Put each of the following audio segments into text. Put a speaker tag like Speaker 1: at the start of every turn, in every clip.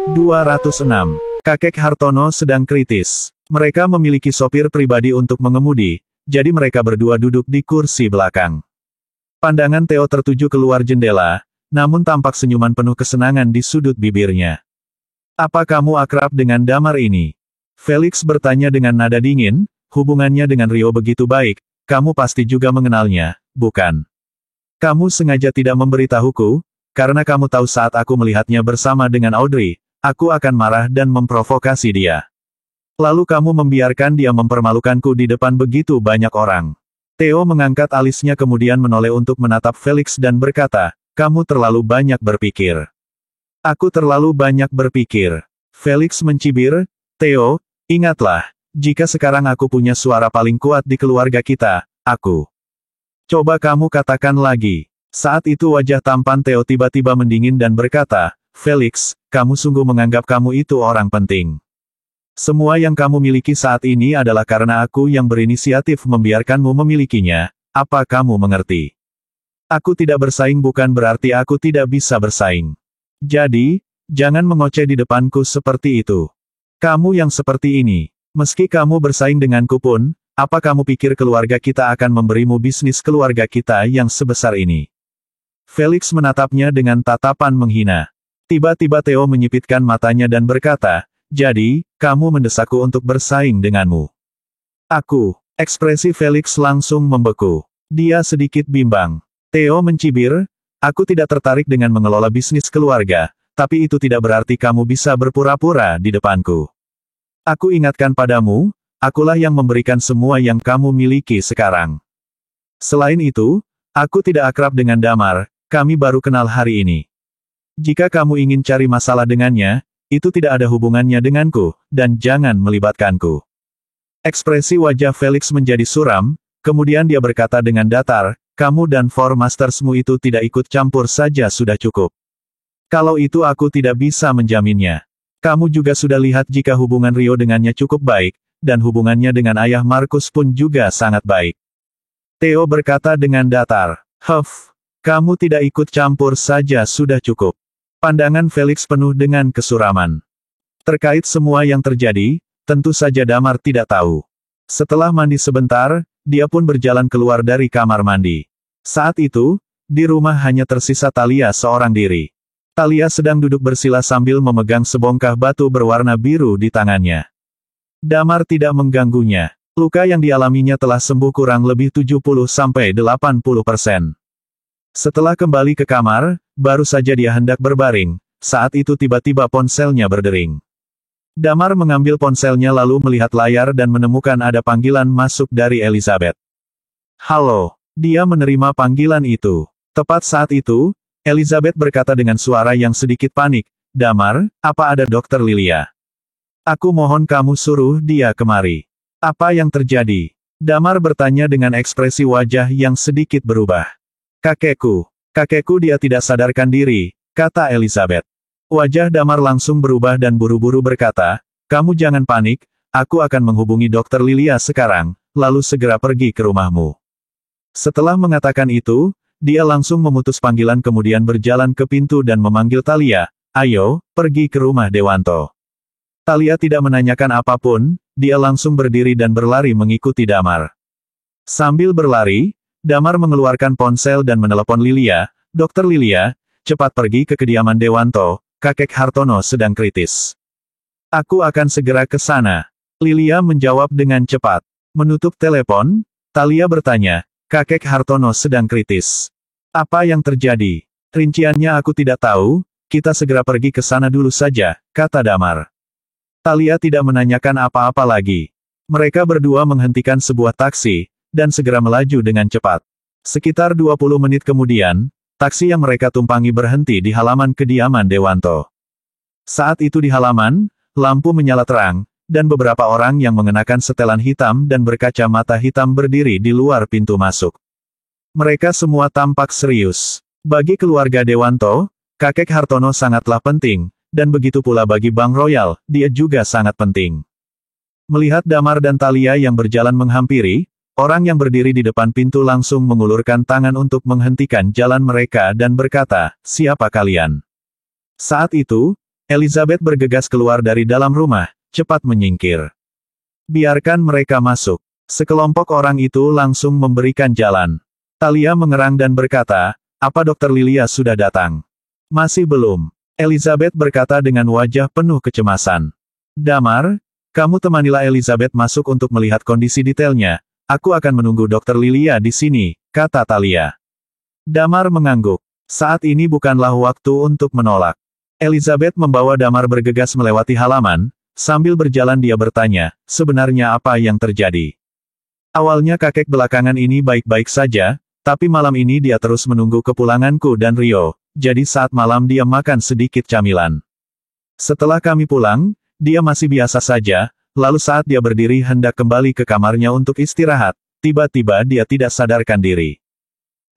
Speaker 1: 206. Kakek Hartono sedang kritis. Mereka memiliki sopir pribadi untuk mengemudi, jadi mereka berdua duduk di kursi belakang. Pandangan Theo tertuju keluar jendela, namun tampak senyuman penuh kesenangan di sudut bibirnya. Apa kamu akrab dengan Damar ini? Felix bertanya dengan nada dingin, hubungannya dengan Rio begitu baik, kamu pasti juga mengenalnya, bukan? Kamu sengaja tidak memberitahuku, karena kamu tahu saat aku melihatnya bersama dengan Audrey, aku akan marah dan memprovokasi dia. Lalu kamu membiarkan dia mempermalukanku di depan begitu banyak orang. Theo mengangkat alisnya kemudian menoleh untuk menatap Felix dan berkata, kamu terlalu banyak berpikir. Aku terlalu banyak berpikir. Felix mencibir, Theo, ingatlah, jika sekarang aku punya suara paling kuat di keluarga kita, aku. Coba kamu katakan lagi. Saat itu wajah tampan Theo tiba-tiba mendingin dan berkata, Felix, kamu sungguh menganggap kamu itu orang penting. Semua yang kamu miliki saat ini adalah karena aku yang berinisiatif membiarkanmu memilikinya, apa kamu mengerti? Aku tidak bersaing bukan berarti aku tidak bisa bersaing. Jadi, jangan mengoceh di depanku seperti itu. Kamu yang seperti ini. Meski kamu bersaing denganku pun, apa kamu pikir keluarga kita akan memberimu bisnis keluarga kita yang sebesar ini? Felix menatapnya dengan tatapan menghina. Tiba-tiba Theo menyipitkan matanya dan berkata, jadi, kamu mendesakku untuk bersaing denganmu. Aku. Ekspresi Felix langsung membeku. Dia sedikit bimbang. Theo mencibir, aku tidak tertarik dengan mengelola bisnis keluarga, tapi itu tidak berarti kamu bisa berpura-pura di depanku. Aku ingatkan padamu, akulah yang memberikan semua yang kamu miliki sekarang. Selain itu, aku tidak akrab dengan Damar, kami baru kenal hari ini. Jika kamu ingin cari masalah dengannya, itu tidak ada hubungannya denganku, dan jangan melibatkanku. Ekspresi wajah Felix menjadi suram, kemudian dia berkata dengan datar, kamu dan Four Mastersmu itu tidak ikut campur saja sudah cukup. Kalau itu aku tidak bisa menjaminnya. Kamu juga sudah lihat jika hubungan Rio dengannya cukup baik, dan hubungannya dengan ayah Markus pun juga sangat baik. Theo berkata dengan datar, kamu tidak ikut campur saja sudah cukup. Pandangan Felix penuh dengan kesuraman. Terkait semua yang terjadi, tentu saja Damar tidak tahu. Setelah mandi sebentar, dia pun berjalan keluar dari kamar mandi. Saat itu, di rumah hanya tersisa Thalia seorang diri. Thalia sedang duduk bersila sambil memegang sebongkah batu berwarna biru di tangannya. Damar tidak mengganggunya. Luka yang dialaminya telah sembuh kurang lebih 70-80%. Setelah kembali ke kamar, baru saja dia hendak berbaring, saat itu tiba-tiba ponselnya berdering. Damar mengambil ponselnya lalu melihat layar dan menemukan ada panggilan masuk dari Elizabeth. Halo, dia menerima panggilan itu. Tepat saat itu, Elizabeth berkata dengan suara yang sedikit panik, Damar, apa ada Dr. Lilia? Aku mohon kamu suruh dia kemari. Apa yang terjadi? Damar bertanya dengan ekspresi wajah yang sedikit berubah. Kakekku dia tidak sadarkan diri, kata Elizabeth. Wajah Damar langsung berubah dan buru-buru berkata, kamu jangan panik, aku akan menghubungi Dr. Lilia sekarang, lalu segera pergi ke rumahmu. Setelah mengatakan itu, dia langsung memutus panggilan kemudian berjalan ke pintu dan memanggil Thalia, ayo, pergi ke rumah Dewanto. Thalia tidak menanyakan apapun, dia langsung berdiri dan berlari mengikuti Damar. Sambil berlari, Damar mengeluarkan ponsel dan menelepon Lilia, Dr. Lilia, cepat pergi ke kediaman Dewanto, kakek Hartono sedang kritis. Aku akan segera ke sana. Lilia menjawab dengan cepat. Menutup telepon, Thalia bertanya, kakek Hartono sedang kritis. Apa yang terjadi? Rinciannya aku tidak tahu, kita segera pergi ke sana dulu saja, kata Damar. Thalia tidak menanyakan apa-apa lagi. Mereka berdua menghentikan sebuah taksi, dan segera melaju dengan cepat. Sekitar 20 menit kemudian, taksi yang mereka tumpangi berhenti di halaman kediaman Dewanto. Saat itu di halaman, lampu menyala terang, dan beberapa orang yang mengenakan setelan hitam dan berkacamata hitam berdiri di luar pintu masuk. Mereka semua tampak serius. Bagi keluarga Dewanto, kakek Hartono sangatlah penting, dan begitu pula bagi Bank Royal, dia juga sangat penting. Melihat Damar dan Thalia yang berjalan menghampiri, orang yang berdiri di depan pintu langsung mengulurkan tangan untuk menghentikan jalan mereka dan berkata, siapa kalian? Saat itu, Elizabeth bergegas keluar dari dalam rumah, cepat menyingkir. Biarkan mereka masuk. Sekelompok orang itu langsung memberikan jalan. Talia mengerang dan berkata, apa Dr. Lilia sudah datang? Masih belum. Elizabeth berkata dengan wajah penuh kecemasan. Damar, kamu temanilah Elizabeth masuk untuk melihat kondisi detailnya. Aku akan menunggu Dr. Lilia di sini, kata Talia. Damar mengangguk. Saat ini bukanlah waktu untuk menolak. Elizabeth membawa Damar bergegas melewati halaman, sambil berjalan dia bertanya, sebenarnya apa yang terjadi? Awalnya kakek belakangan ini baik-baik saja, tapi malam ini dia terus menunggu kepulanganku dan Rio, jadi saat malam dia makan sedikit camilan. Setelah kami pulang, dia masih biasa saja, lalu saat dia berdiri hendak kembali ke kamarnya untuk istirahat, tiba-tiba dia tidak sadarkan diri.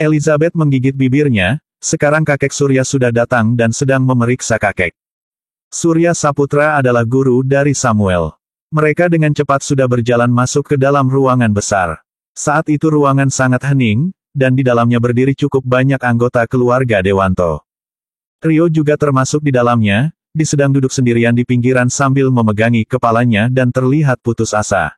Speaker 1: Elizabeth menggigit bibirnya, sekarang kakek Surya sudah datang dan sedang memeriksa kakek. Surya Saputra adalah guru dari Samuel. Mereka dengan cepat sudah berjalan masuk ke dalam ruangan besar. Saat itu ruangan sangat hening, dan di dalamnya berdiri cukup banyak anggota keluarga Dewanto. Rio juga termasuk di dalamnya, dia sedang duduk sendirian di pinggiran sambil memegangi kepalanya dan terlihat putus asa.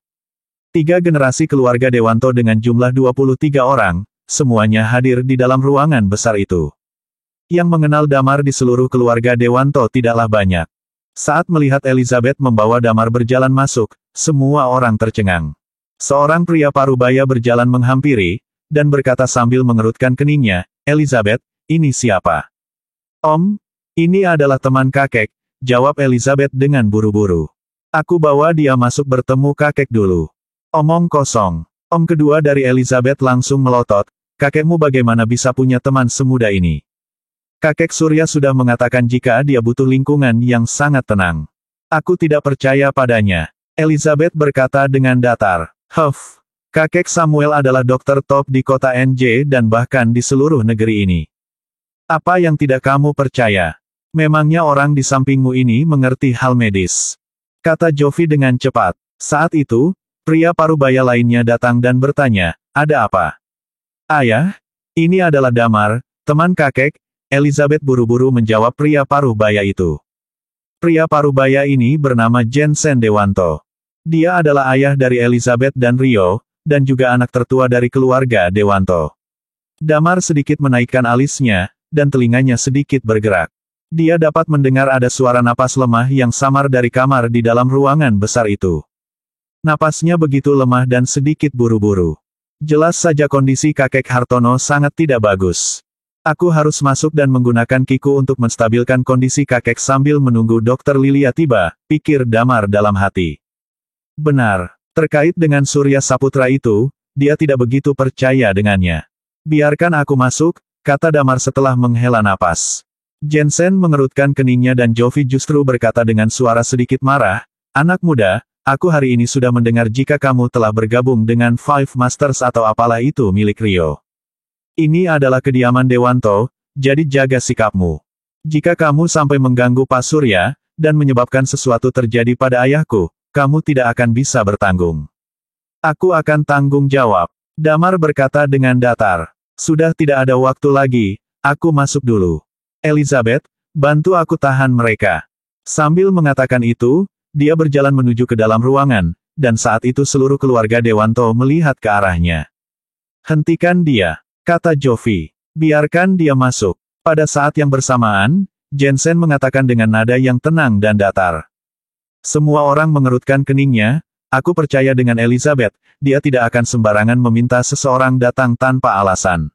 Speaker 1: 3 generasi keluarga Dewanto dengan jumlah 23 orang, semuanya hadir di dalam ruangan besar itu. Yang mengenal Damar di seluruh keluarga Dewanto tidaklah banyak. Saat melihat Elizabeth membawa Damar berjalan masuk, semua orang tercengang. Seorang pria parubaya berjalan menghampiri, dan berkata sambil mengerutkan keningnya, Elizabeth, ini siapa? Om, ini adalah teman kakek, jawab Elizabeth dengan buru-buru. Aku bawa dia masuk bertemu kakek dulu. Omong kosong. Om kedua dari Elizabeth langsung melotot, kakekmu bagaimana bisa punya teman semuda ini? Kakek Surya sudah mengatakan jika dia butuh lingkungan yang sangat tenang. Aku tidak percaya padanya. Elizabeth berkata dengan datar. Huff. Kakek Samuel adalah dokter top di kota NJ dan bahkan di seluruh negeri ini. Apa yang tidak kamu percaya? Memangnya orang di sampingmu ini mengerti hal medis? Kata Jovi dengan cepat. Saat itu, pria parubaya lainnya datang dan bertanya, ada apa? Ayah, ini adalah Damar, teman kakek. Elizabeth buru-buru menjawab pria parubaya itu. Pria parubaya ini bernama Jensen Dewanto. Dia adalah ayah dari Elizabeth dan Rio, dan juga anak tertua dari keluarga Dewanto. Damar sedikit menaikkan alisnya, dan telinganya sedikit bergerak. Dia dapat mendengar ada suara napas lemah yang samar dari kamar di dalam ruangan besar itu. Napasnya begitu lemah dan sedikit buru-buru. Jelas saja kondisi kakek Hartono sangat tidak bagus. Aku harus masuk dan menggunakan kiku untuk menstabilkan kondisi kakek sambil menunggu Dr. Lilia tiba, pikir Damar dalam hati. Benar. Terkait dengan Surya Saputra itu, dia tidak begitu percaya dengannya. Biarkan aku masuk, kata Damar setelah menghela napas. Jensen mengerutkan keningnya dan Jovi justru berkata dengan suara sedikit marah, anak muda, aku hari ini sudah mendengar jika kamu telah bergabung dengan Five Masters atau apalah itu milik Rio. Ini adalah kediaman Dewanto, jadi jaga sikapmu. Jika kamu sampai mengganggu Pak Surya, dan menyebabkan sesuatu terjadi pada ayahku, kamu tidak akan bisa bertanggung. Aku akan tanggung jawab. Damar berkata dengan datar. Sudah tidak ada waktu lagi, aku masuk dulu. Elizabeth, bantu aku tahan mereka. Sambil mengatakan itu, dia berjalan menuju ke dalam ruangan, dan saat itu seluruh keluarga Dewanto melihat ke arahnya. Hentikan dia, kata Jovi. Biarkan dia masuk. Pada saat yang bersamaan, Jensen mengatakan dengan nada yang tenang dan datar. Semua orang mengerutkan keningnya, aku percaya dengan Elizabeth, dia tidak akan sembarangan meminta seseorang datang tanpa alasan.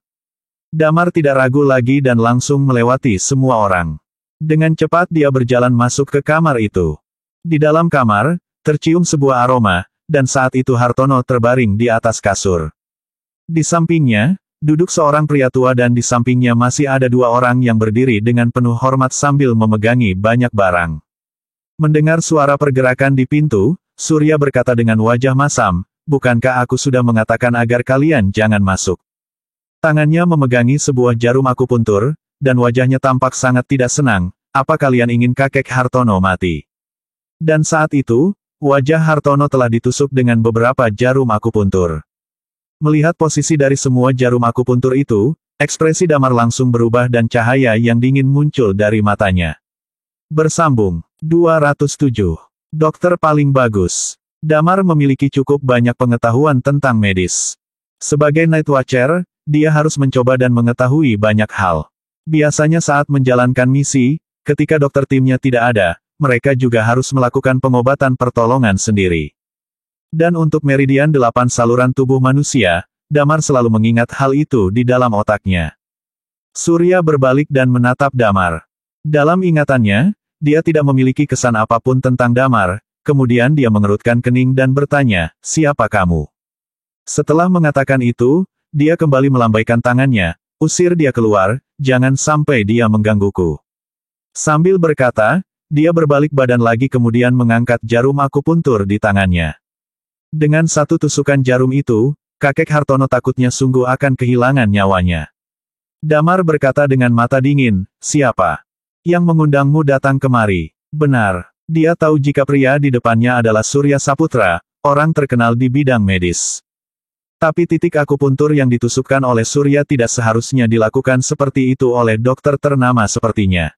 Speaker 1: Damar tidak ragu lagi dan langsung melewati semua orang. Dengan cepat dia berjalan masuk ke kamar itu. Di dalam kamar, tercium sebuah aroma, dan saat itu Hartono terbaring di atas kasur. Di sampingnya, duduk seorang pria tua dan di sampingnya masih ada 2 orang yang berdiri dengan penuh hormat sambil memegangi banyak barang. Mendengar suara pergerakan di pintu, Surya berkata dengan wajah masam, bukankah aku sudah mengatakan agar kalian jangan masuk? Tangannya memegangi sebuah jarum akupuntur, dan wajahnya tampak sangat tidak senang, apa kalian ingin kakek Hartono mati? Dan saat itu, wajah Hartono telah ditusuk dengan beberapa jarum akupuntur. Melihat posisi dari semua jarum akupuntur itu, ekspresi Damar langsung berubah dan cahaya yang dingin muncul dari matanya. Bersambung. 207. Dokter paling bagus. Damar memiliki cukup banyak pengetahuan tentang medis. Sebagai Night Watcher, dia harus mencoba dan mengetahui banyak hal. Biasanya saat menjalankan misi, ketika dokter timnya tidak ada, mereka juga harus melakukan pengobatan pertolongan sendiri. Dan untuk meridian 8 saluran tubuh manusia, Damar selalu mengingat hal itu di dalam otaknya. Surya berbalik dan menatap Damar. Dalam ingatannya, dia tidak memiliki kesan apapun tentang Damar, kemudian dia mengerutkan kening dan bertanya, "Siapa kamu?" Setelah mengatakan itu, dia kembali melambaikan tangannya, "Usir dia keluar, jangan sampai dia menggangguku." Sambil berkata, dia berbalik badan lagi kemudian mengangkat jarum akupuntur di tangannya. Dengan satu tusukan jarum itu, kakek Hartono takutnya sungguh akan kehilangan nyawanya. Damar berkata dengan mata dingin, "Siapa yang mengundangmu datang kemari?" Benar, dia tahu jika pria di depannya adalah Surya Saputra, orang terkenal di bidang medis. Tapi titik akupuntur yang ditusukkan oleh Surya tidak seharusnya dilakukan seperti itu oleh dokter ternama sepertinya.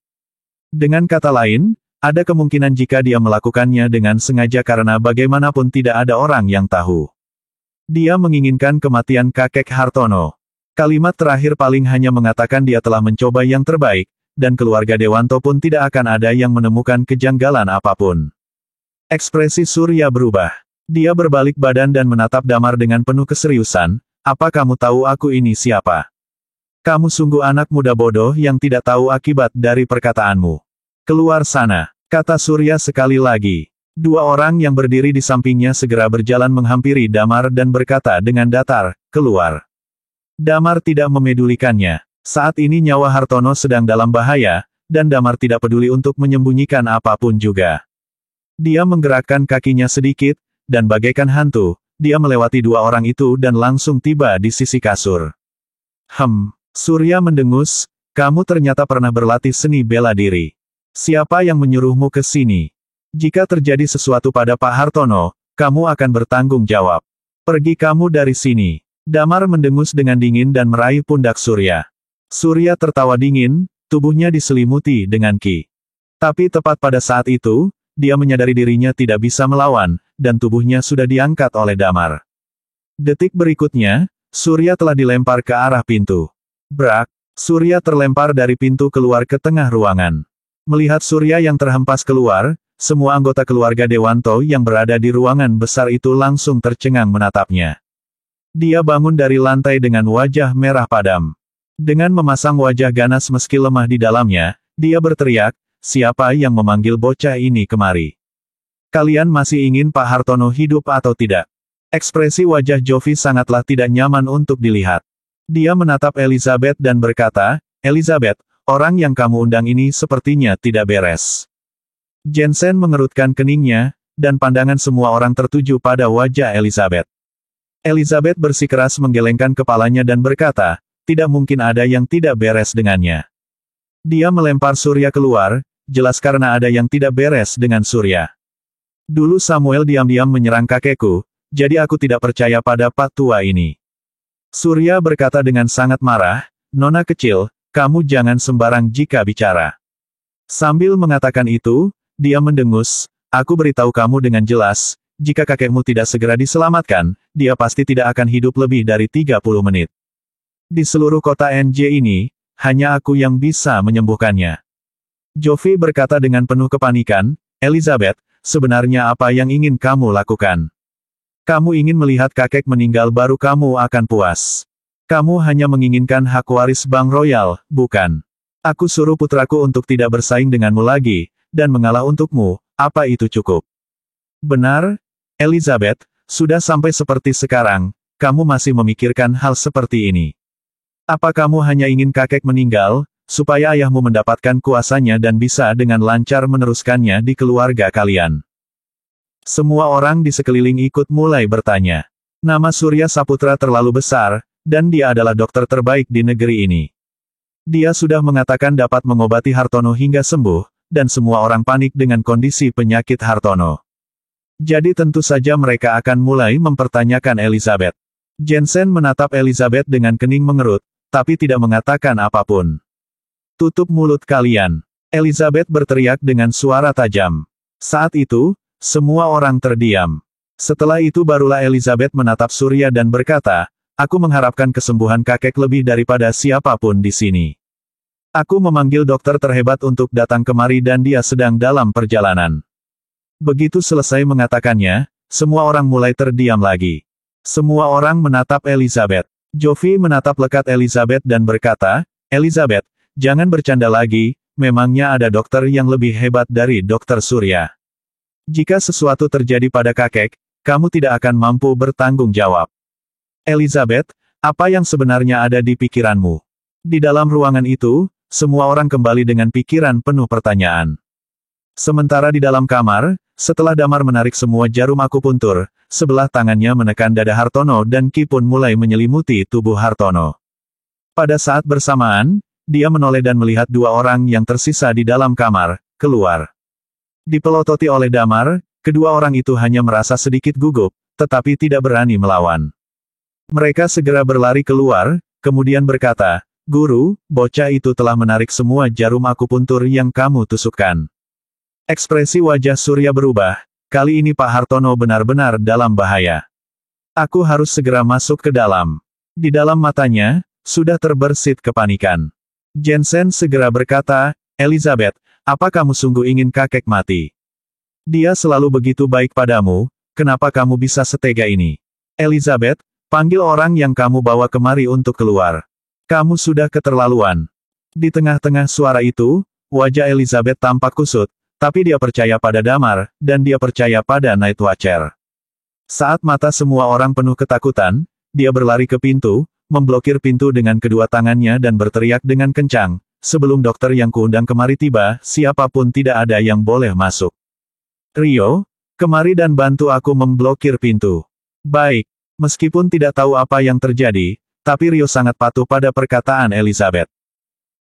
Speaker 1: Dengan kata lain, ada kemungkinan jika dia melakukannya dengan sengaja karena bagaimanapun tidak ada orang yang tahu. Dia menginginkan kematian kakek Hartono. Kalimat terakhir paling hanya mengatakan dia telah mencoba yang terbaik, dan keluarga Dewanto pun tidak akan ada yang menemukan kejanggalan apapun. Ekspresi Surya berubah. Dia berbalik badan dan menatap Damar dengan penuh keseriusan, "Apa kamu tahu aku ini siapa? Kamu sungguh anak muda bodoh yang tidak tahu akibat dari perkataanmu. Keluar sana," kata Surya sekali lagi. Dua orang yang berdiri di sampingnya segera berjalan menghampiri Damar dan berkata dengan datar, "Keluar." Damar tidak memedulikannya. Saat ini nyawa Hartono sedang dalam bahaya, dan Damar tidak peduli untuk menyembunyikan apapun juga. Dia menggerakkan kakinya sedikit, dan bagaikan hantu, dia melewati dua orang itu dan langsung tiba di sisi kasur. Surya mendengus, "Kamu ternyata pernah berlatih seni bela diri. Siapa yang menyuruhmu ke sini? Jika terjadi sesuatu pada Pak Hartono, kamu akan bertanggung jawab. Pergi kamu dari sini." Damar mendengus dengan dingin dan meraih pundak Surya. Surya tertawa dingin, tubuhnya diselimuti dengan ki. Tapi tepat pada saat itu, dia menyadari dirinya tidak bisa melawan, dan tubuhnya sudah diangkat oleh Damar. Detik berikutnya, Surya telah dilempar ke arah pintu. Brak! Surya terlempar dari pintu keluar ke tengah ruangan. Melihat Surya yang terhempas keluar, semua anggota keluarga Dewanto yang berada di ruangan besar itu langsung tercengang menatapnya. Dia bangun dari lantai dengan wajah merah padam. Dengan memasang wajah ganas meski lemah di dalamnya, dia berteriak, "Siapa yang memanggil bocah ini kemari? Kalian masih ingin Pak Hartono hidup atau tidak?" Ekspresi wajah Jovi sangatlah tidak nyaman untuk dilihat. Dia menatap Elizabeth dan berkata, "Elizabeth, orang yang kamu undang ini sepertinya tidak beres." Jensen mengerutkan keningnya, dan pandangan semua orang tertuju pada wajah Elizabeth. Elizabeth bersikeras menggelengkan kepalanya dan berkata, "Tidak mungkin ada yang tidak beres dengannya." Dia melempar Surya keluar, jelas karena ada yang tidak beres dengan Surya. "Dulu Samuel diam-diam menyerang kakekku, jadi aku tidak percaya pada Pak Tua ini." Surya berkata dengan sangat marah, "Nona kecil, kamu jangan sembarang jika bicara." Sambil mengatakan itu, dia mendengus, "Aku beritahu kamu dengan jelas, jika kakekmu tidak segera diselamatkan, dia pasti tidak akan hidup lebih dari 30 menit. Di seluruh kota NJ ini, hanya aku yang bisa menyembuhkannya." Jovi berkata dengan penuh kepanikan, "Elizabeth, sebenarnya apa yang ingin kamu lakukan? Kamu ingin melihat kakek meninggal baru kamu akan puas. Kamu hanya menginginkan hak waris Bank Royal, bukan? Aku suruh putraku untuk tidak bersaing denganmu lagi, dan mengalah untukmu, apa itu cukup?" "Benar, Elizabeth, sudah sampai seperti sekarang, kamu masih memikirkan hal seperti ini. Apa kamu hanya ingin kakek meninggal, supaya ayahmu mendapatkan kuasanya dan bisa dengan lancar meneruskannya di keluarga kalian?" Semua orang di sekeliling ikut mulai bertanya. Nama Surya Saputra terlalu besar, dan dia adalah dokter terbaik di negeri ini. Dia sudah mengatakan dapat mengobati Hartono hingga sembuh, dan semua orang panik dengan kondisi penyakit Hartono. Jadi tentu saja mereka akan mulai mempertanyakan Elizabeth. Jensen menatap Elizabeth dengan kening mengerut, tapi tidak mengatakan apapun. "Tutup mulut kalian." Elizabeth berteriak dengan suara tajam. Saat itu, semua orang terdiam. Setelah itu barulah Elizabeth menatap Surya dan berkata, "Aku mengharapkan kesembuhan kakek lebih daripada siapapun di sini. Aku memanggil dokter terhebat untuk datang kemari dan dia sedang dalam perjalanan." Begitu selesai mengatakannya, semua orang mulai terdiam lagi. Semua orang menatap Elizabeth. Joffy menatap lekat Elizabeth dan berkata, "Elizabeth, jangan bercanda lagi, memangnya ada dokter yang lebih hebat dari Dokter Surya. Jika sesuatu terjadi pada kakek, kamu tidak akan mampu bertanggung jawab." "Elizabeth, apa yang sebenarnya ada di pikiranmu?" Di dalam ruangan itu, semua orang kembali dengan pikiran penuh pertanyaan. Sementara di dalam kamar, setelah Damar menarik semua jarum akupuntur, sebelah tangannya menekan dada Hartono dan Ki pun mulai menyelimuti tubuh Hartono. Pada saat bersamaan, dia menoleh dan melihat dua orang yang tersisa di dalam kamar, keluar. Dipelototi oleh Damar, kedua orang itu hanya merasa sedikit gugup, tetapi tidak berani melawan. Mereka segera berlari keluar, kemudian berkata, "Guru, bocah itu telah menarik semua jarum akupuntur yang kamu tusukkan." Ekspresi wajah Surya berubah, kali ini Pak Hartono benar-benar dalam bahaya. "Aku harus segera masuk ke dalam." Di dalam matanya, sudah terbersit kepanikan. Jensen segera berkata, "Elizabeth, apa kamu sungguh ingin kakek mati? Dia selalu begitu baik padamu, kenapa kamu bisa setega ini? Elizabeth, panggil orang yang kamu bawa kemari untuk keluar. Kamu sudah keterlaluan." Di tengah-tengah suara itu, wajah Elizabeth tampak kusut, tapi dia percaya pada Damar, dan dia percaya pada Night Watcher. Saat mata semua orang penuh ketakutan, dia berlari ke pintu, memblokir pintu dengan kedua tangannya dan berteriak dengan kencang, "Sebelum dokter yang kuundang kemari tiba, siapapun tidak ada yang boleh masuk. Rio, kemari dan bantu aku memblokir pintu." Baik. Meskipun tidak tahu apa yang terjadi, tapi Rio sangat patuh pada perkataan Elizabeth.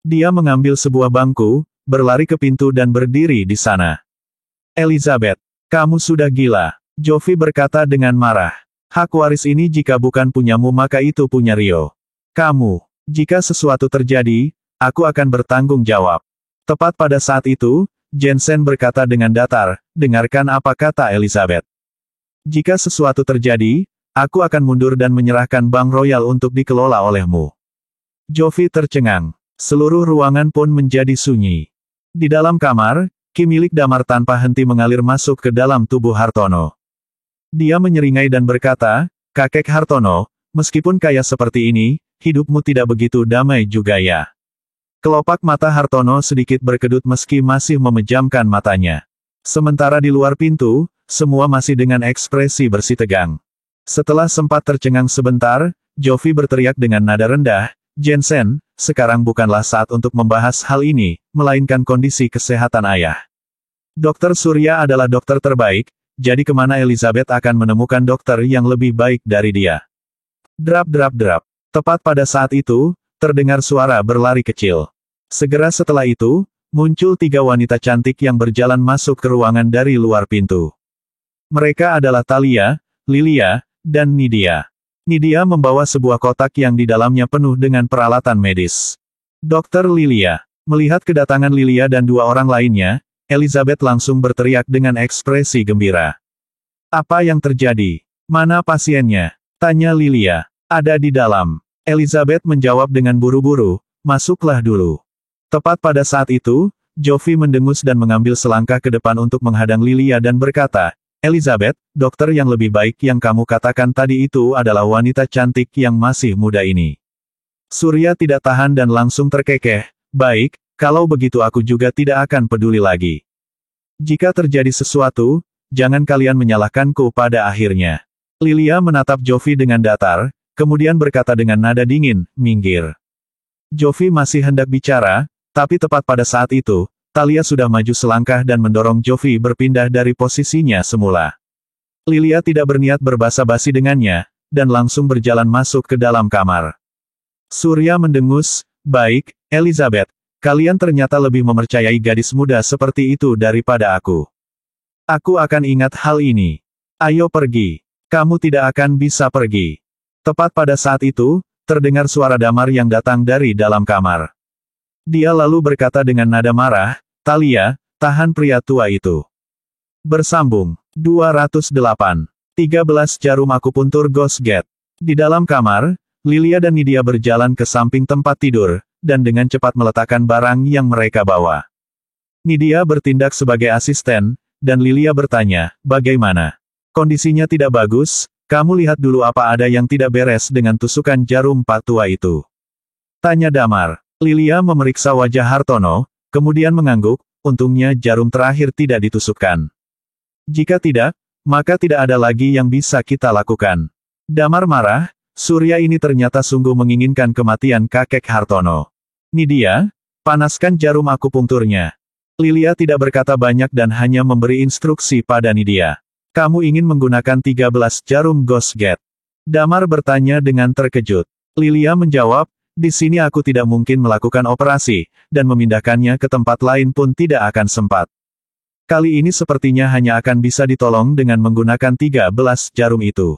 Speaker 1: Dia mengambil sebuah bangku, berlari ke pintu dan berdiri di sana. "Elizabeth, kamu sudah gila," Joffy berkata dengan marah. "Hak waris ini jika bukan punyamu maka itu punya Rio. Kamu, jika sesuatu terjadi, aku akan bertanggung jawab." Tepat pada saat itu, Jensen berkata dengan datar, "Dengarkan apa kata Elizabeth. Jika sesuatu terjadi, aku akan mundur dan menyerahkan Bank Royal untuk dikelola olehmu." Joffy tercengang. Seluruh ruangan pun menjadi sunyi. Di dalam kamar, ki milik Damar tanpa henti mengalir masuk ke dalam tubuh Hartono. Dia menyeringai dan berkata, "Kakek Hartono, meskipun kaya seperti ini, hidupmu tidak begitu damai juga ya." Kelopak mata Hartono sedikit berkedut meski masih memejamkan matanya. Sementara di luar pintu, semua masih dengan ekspresi bersitegang. Setelah sempat tercengang sebentar, Joffy berteriak dengan nada rendah, "Jensen, sekarang bukanlah saat untuk membahas hal ini, melainkan kondisi kesehatan ayah. Dokter Surya adalah dokter terbaik, jadi kemana Elizabeth akan menemukan dokter yang lebih baik dari dia?" Drap. Tepat pada saat itu, terdengar suara berlari kecil. Segera setelah itu, muncul tiga wanita cantik yang berjalan masuk ke ruangan dari luar pintu. Mereka adalah Thalia, Lilia, dan Nidia. Nidia membawa sebuah kotak yang di dalamnya penuh dengan peralatan medis. "Dokter Lilia." Melihat kedatangan Lilia dan dua orang lainnya, Elizabeth langsung berteriak dengan ekspresi gembira. "Apa yang terjadi? Mana pasiennya?" tanya Lilia. "Ada di dalam." Elizabeth menjawab dengan buru-buru, "Masuklah dulu." Tepat pada saat itu, Joffy mendengus dan mengambil selangkah ke depan untuk menghadang Lilia dan berkata, "Elizabeth, dokter yang lebih baik yang kamu katakan tadi itu adalah wanita cantik yang masih muda ini." Surya tidak tahan dan langsung terkekeh, "Baik, kalau begitu aku juga tidak akan peduli lagi. Jika terjadi sesuatu, jangan kalian menyalahkanku pada akhirnya." Lilia menatap Joffy dengan datar, kemudian berkata dengan nada dingin, "Minggir." Joffy masih hendak bicara, tapi tepat pada saat itu, Thalia sudah maju selangkah dan mendorong Joffy berpindah dari posisinya semula. Lilia tidak berniat berbasa-basi dengannya, dan langsung berjalan masuk ke dalam kamar. Surya mendengus, "Baik, Elizabeth, kalian ternyata lebih mempercayai gadis muda seperti itu daripada aku. Aku akan ingat hal ini. Ayo pergi. Kamu tidak akan bisa pergi." Tepat pada saat itu, terdengar suara Damar yang datang dari dalam kamar. Dia lalu berkata dengan nada marah, Talia, tahan pria tua itu. Bersambung. 208. 13 jarum akupuntur Ghost Gate. Di dalam kamar, Lilia dan Nidia berjalan ke samping tempat tidur, dan dengan cepat meletakkan barang yang mereka bawa. Nidia bertindak sebagai asisten, dan Lilia bertanya, bagaimana? Kondisinya tidak bagus, kamu lihat dulu apa ada yang tidak beres dengan tusukan jarum Pak Tua itu. Tanya Damar. Lilia memeriksa wajah Hartono, kemudian mengangguk, untungnya jarum terakhir tidak ditusukkan. Jika tidak, maka tidak ada lagi yang bisa kita lakukan. Damar marah, Surya ini ternyata sungguh menginginkan kematian kakek Hartono. Nidia, panaskan jarum akupunkturnya. Lilia tidak berkata banyak dan hanya memberi instruksi pada Nidia. Kamu ingin menggunakan 13 jarum Ghost Gate? Damar bertanya dengan terkejut. Lilia menjawab, di sini aku tidak mungkin melakukan operasi, dan memindahkannya ke tempat lain pun tidak akan sempat. Kali ini sepertinya hanya akan bisa ditolong dengan menggunakan 13 jarum itu.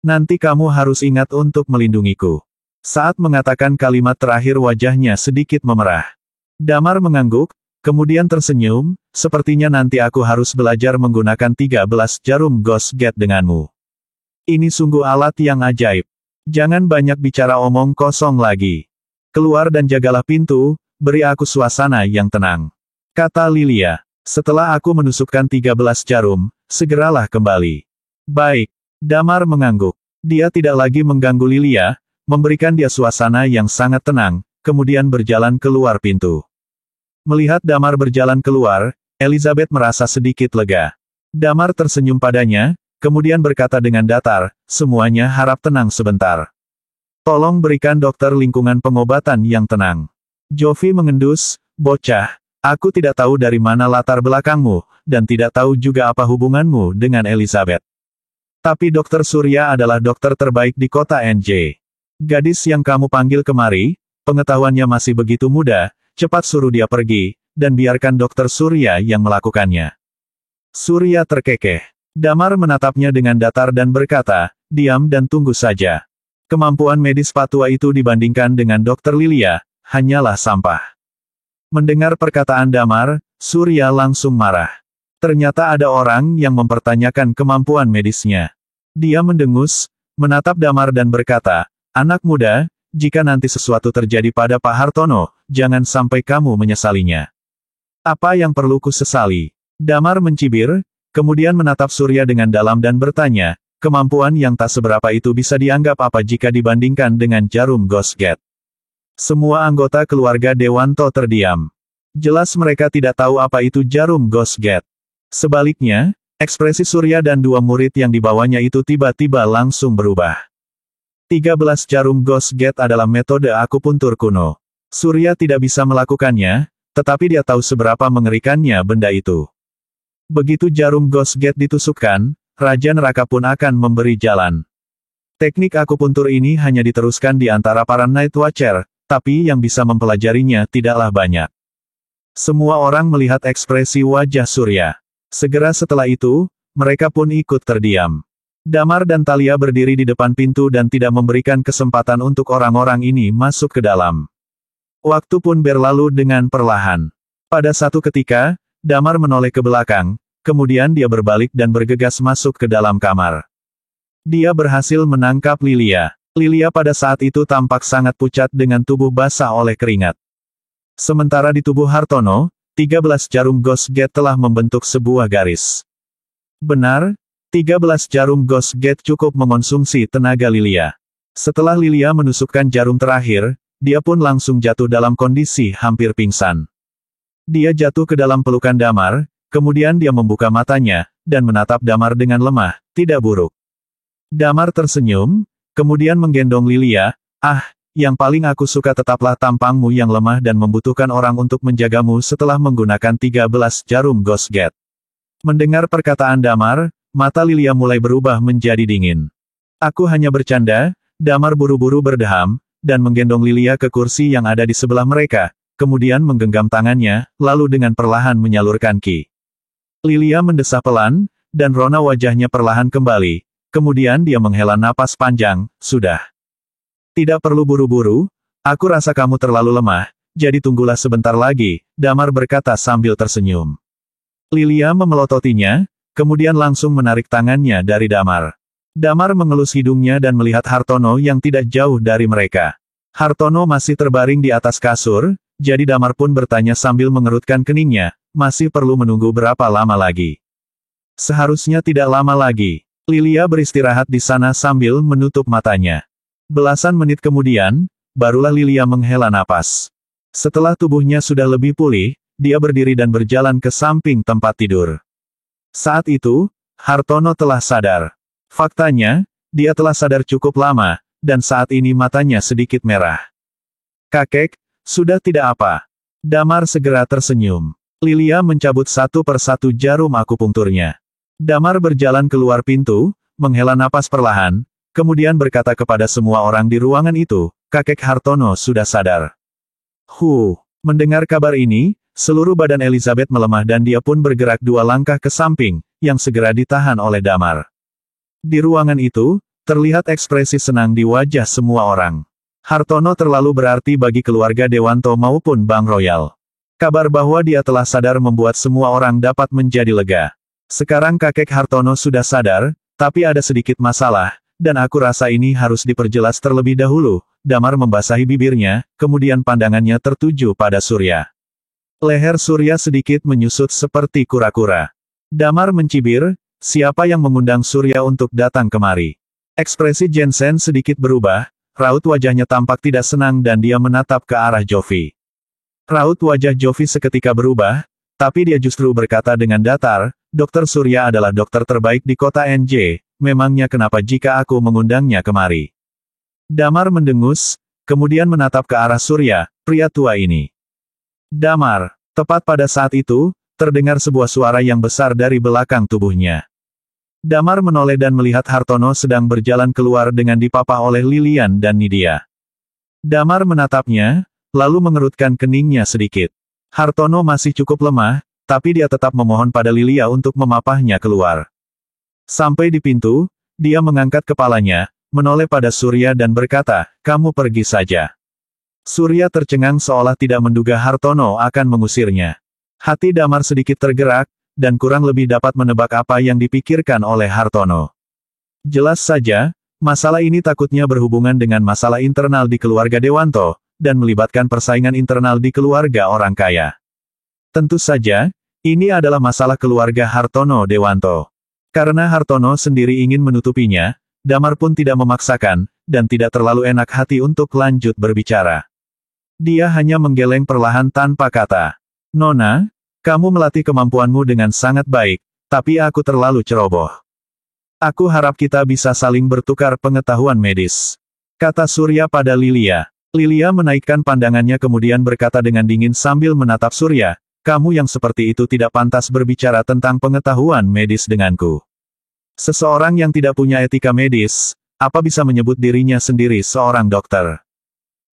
Speaker 1: Nanti kamu harus ingat untuk melindungiku. Saat mengatakan kalimat terakhir wajahnya sedikit memerah. Damar mengangguk, kemudian tersenyum, sepertinya nanti aku harus belajar menggunakan 13 jarum Ghost Gate denganmu. Ini sungguh alat yang ajaib. Jangan banyak bicara omong kosong lagi. Keluar dan jagalah pintu, beri aku suasana yang tenang. Kata Lilia. Setelah aku menusukkan 13 jarum, segeralah kembali. Baik. Damar mengangguk. Dia tidak lagi mengganggu Lilia, memberikan dia suasana yang sangat tenang, kemudian berjalan keluar pintu. Melihat Damar berjalan keluar, Elizabeth merasa sedikit lega. Damar tersenyum padanya, kemudian berkata dengan datar, semuanya harap tenang sebentar. Tolong berikan dokter lingkungan pengobatan yang tenang. Jovi mengendus, bocah, aku tidak tahu dari mana latar belakangmu, dan tidak tahu juga apa hubunganmu dengan Elizabeth. Tapi Dokter Surya adalah dokter terbaik di kota NJ. Gadis yang kamu panggil kemari, pengetahuannya masih begitu muda, cepat suruh dia pergi, dan biarkan Dokter Surya yang melakukannya. Surya terkekeh. Damar menatapnya dengan datar dan berkata, diam dan tunggu saja. Kemampuan medis Pak Tua itu dibandingkan dengan Dokter Lilia, hanyalah sampah. Mendengar perkataan Damar, Surya langsung marah. Ternyata ada orang yang mempertanyakan kemampuan medisnya. Dia mendengus, menatap Damar dan berkata, anak muda, jika nanti sesuatu terjadi pada Pak Hartono, jangan sampai kamu menyesalinya. Apa yang perlu ku sesali? Damar mencibir, kemudian menatap Surya dengan dalam dan bertanya, kemampuan yang tak seberapa itu bisa dianggap apa jika dibandingkan dengan jarum Ghost Gate. Semua anggota keluarga Dewanto terdiam. Jelas mereka tidak tahu apa itu jarum Ghost Gate. Sebaliknya, ekspresi Surya dan dua murid yang dibawanya itu tiba-tiba langsung berubah. 13 jarum Ghost Gate adalah metode akupuntur kuno. Surya tidak bisa melakukannya, tetapi dia tahu seberapa mengerikannya benda itu. Begitu jarum Ghost Gate ditusukkan, Raja Neraka pun akan memberi jalan. Teknik akupuntur ini hanya diteruskan di antara para Night Watcher, tapi yang bisa mempelajarinya tidaklah banyak. Semua orang melihat ekspresi wajah Surya. Segera setelah itu, mereka pun ikut terdiam. Damar dan Talia berdiri di depan pintu dan tidak memberikan kesempatan untuk orang-orang ini masuk ke dalam. Waktu pun berlalu dengan perlahan. Pada satu ketika, Damar menoleh ke belakang, kemudian dia berbalik dan bergegas masuk ke dalam kamar. Dia berhasil menangkap Lilia. Lilia pada saat itu tampak sangat pucat dengan tubuh basah oleh keringat. Sementara di tubuh Hartono, 13 jarum Ghost Gate telah membentuk sebuah garis. Benar, 13 jarum Ghost Gate cukup mengonsumsi tenaga Lilia. Setelah Lilia menusukkan jarum terakhir, dia pun langsung jatuh dalam kondisi hampir pingsan. Dia jatuh ke dalam pelukan Damar, kemudian dia membuka matanya, dan menatap Damar dengan lemah, tidak buruk. Damar tersenyum, kemudian menggendong Lilia, yang paling aku suka tetaplah tampangmu yang lemah dan membutuhkan orang untuk menjagamu setelah menggunakan 13 jarum Ghost Gate. Mendengar perkataan Damar, mata Lilia mulai berubah menjadi dingin. Aku hanya bercanda, Damar buru-buru berdeham, dan menggendong Lilia ke kursi yang ada di sebelah mereka, kemudian menggenggam tangannya, lalu dengan perlahan menyalurkan ki. Lilia mendesah pelan, dan rona wajahnya perlahan kembali, kemudian dia menghela napas panjang, sudah. Tidak perlu buru-buru, aku rasa kamu terlalu lemah, jadi tunggulah sebentar lagi, Damar berkata sambil tersenyum. Lilia memelototinya, kemudian langsung menarik tangannya dari Damar. Damar mengelus hidungnya dan melihat Hartono yang tidak jauh dari mereka. Hartono masih terbaring di atas kasur, jadi Damar pun bertanya sambil mengerutkan keningnya, masih perlu menunggu berapa lama lagi? Seharusnya tidak lama lagi. Lilia beristirahat di sana sambil menutup matanya. Belasan menit kemudian, barulah Lilia menghela napas. Setelah tubuhnya sudah lebih pulih, dia berdiri dan berjalan ke samping tempat tidur. Saat itu, Hartono telah sadar. Faktanya, dia telah sadar cukup lama, dan saat ini matanya sedikit merah. Kakek, sudah tidak apa. Damar segera tersenyum. Lilia mencabut satu persatu jarum akupunkturnya. Damar berjalan keluar pintu, menghela napas perlahan, kemudian berkata kepada semua orang di ruangan itu, kakek Hartono sudah sadar. Mendengar kabar ini, seluruh badan Elizabeth melemah dan dia pun bergerak 2 langkah ke samping, yang segera ditahan oleh Damar. Di ruangan itu, terlihat ekspresi senang di wajah semua orang. Hartono terlalu berarti bagi keluarga Dewanto maupun Bank Royal. Kabar bahwa dia telah sadar membuat semua orang dapat menjadi lega. Sekarang kakek Hartono sudah sadar, tapi ada sedikit masalah, dan aku rasa ini harus diperjelas terlebih dahulu. Damar membasahi bibirnya, kemudian pandangannya tertuju pada Surya. Leher Surya sedikit menyusut seperti kura-kura. Damar mencibir, siapa yang mengundang Surya untuk datang kemari? Ekspresi Jensen sedikit berubah, raut wajahnya tampak tidak senang dan dia menatap ke arah Jovi. Raut wajah Jovi seketika berubah, tapi dia justru berkata dengan datar, Dokter Surya adalah dokter terbaik di kota NJ, memangnya kenapa jika aku mengundangnya kemari? Damar mendengus, kemudian menatap ke arah Surya, pria tua ini. Damar, tepat pada saat itu, terdengar sebuah suara yang besar dari belakang tubuhnya. Damar menoleh dan melihat Hartono sedang berjalan keluar dengan dipapah oleh Lilian dan Nidia. Damar menatapnya, lalu mengerutkan keningnya sedikit. Hartono masih cukup lemah, tapi dia tetap memohon pada Lilia untuk memapahnya keluar. Sampai di pintu, dia mengangkat kepalanya, menoleh pada Surya dan berkata, kamu pergi saja. Surya tercengang seolah tidak menduga Hartono akan mengusirnya. Hati Damar sedikit tergerak, dan kurang lebih dapat menebak apa yang dipikirkan oleh Hartono. Jelas saja, masalah ini takutnya berhubungan dengan masalah internal di keluarga Dewanto, dan melibatkan persaingan internal di keluarga orang kaya. Tentu saja, ini adalah masalah keluarga Hartono Dewanto. Karena Hartono sendiri ingin menutupinya, Damar pun tidak memaksakan, dan tidak terlalu enak hati untuk lanjut berbicara. Dia hanya menggeleng perlahan tanpa kata. Nona, kamu melatih kemampuanmu dengan sangat baik, tapi aku terlalu ceroboh. Aku harap kita bisa saling bertukar pengetahuan medis. Kata Surya pada Lilia. Lilia menaikkan pandangannya kemudian berkata dengan dingin sambil menatap Surya, kamu yang seperti itu tidak pantas berbicara tentang pengetahuan medis denganku. Seseorang yang tidak punya etika medis, apa bisa menyebut dirinya sendiri seorang dokter?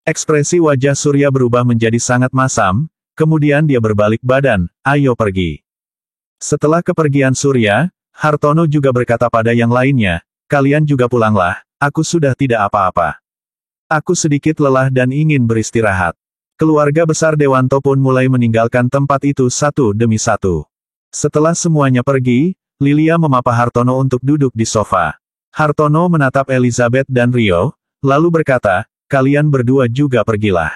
Speaker 1: Ekspresi wajah Surya berubah menjadi sangat masam, kemudian dia berbalik badan, ayo pergi. Setelah kepergian Surya, Hartono juga berkata pada yang lainnya, kalian juga pulanglah, aku sudah tidak apa-apa. Aku sedikit lelah dan ingin beristirahat. Keluarga besar Dewanto pun mulai meninggalkan tempat itu satu demi satu. Setelah semuanya pergi, Lilia memapah Hartono untuk duduk di sofa. Hartono menatap Elizabeth dan Rio, lalu berkata, kalian berdua juga pergilah.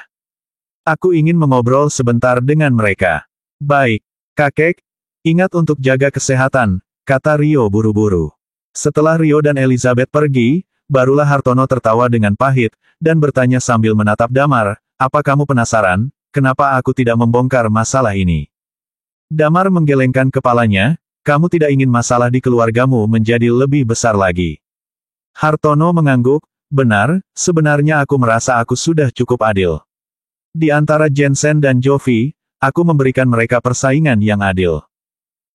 Speaker 1: Aku ingin mengobrol sebentar dengan mereka. Baik, kakek, ingat untuk jaga kesehatan, kata Rio buru-buru. Setelah Rio dan Elizabeth pergi, barulah Hartono tertawa dengan pahit, dan bertanya sambil menatap Damar, apa kamu penasaran, kenapa aku tidak membongkar masalah ini? Damar menggelengkan kepalanya, kamu tidak ingin masalah di keluargamu menjadi lebih besar lagi. Hartono mengangguk, benar, sebenarnya aku merasa aku sudah cukup adil. Di antara Jensen dan Jovi, aku memberikan mereka persaingan yang adil.